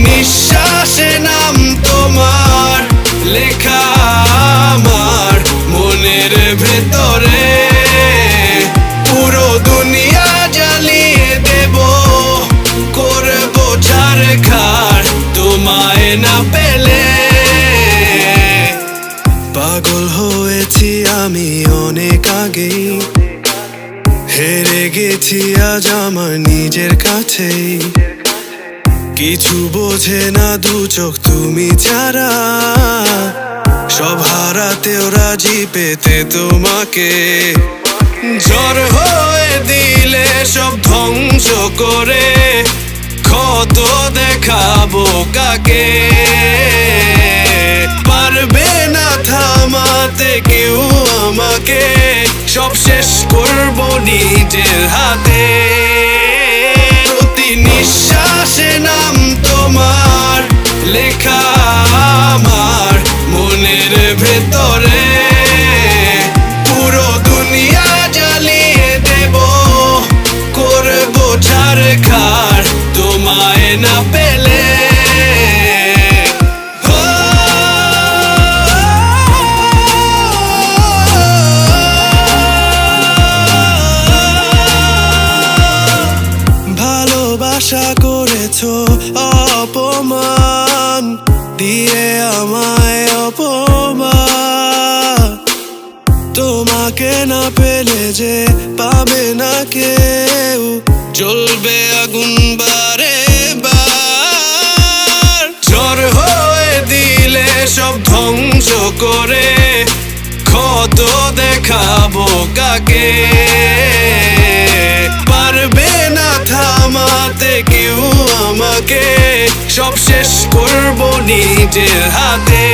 নিঃশ্বাসে নাম তোমার লেখা আমার মনের ভেতরে। পুরো দুনিয়া জ্বালিয়ে দেব, করবো ছারখার তোমায় না পেলে। পাগল হয়েছি আমি অনেক আগেই, হেরে গেছি আজ আমার নিজের কাছেই। কিছু বোঝে না দু চোখ তুমি ছাড়া, সব হারাতেও রাজি পেতে তোমাকে। ঝড় হয়ে দিলে সব ধ্বংস করে, ক্ষত দেখাবো কাকে। পারবে না থামাতে কেউ আমাকে, সব শেষ করবো নিজের হাতে। প্রতি নিঃশ্বাসে নাম তোমার লেখা আমার মনের ভেতরে। পুরো দুনিয়া জ্বালিয়ে দেব, করবো ছারখার তোমায় না পেলে। ভালোবাসা করেছো অপমান দিয়ে আমায় অপমান। তোমাকে না পেলে যে পাবে না কেউ, জ্বলবে আগুন বারে বার। ঝড় হয়ে দিলে সব ধ্বংস করে, ক্ষত দেখাবো কাকে। পারবে না থামাতে কেউ আমাকে, সব শেষ করবো নিজের হাতে।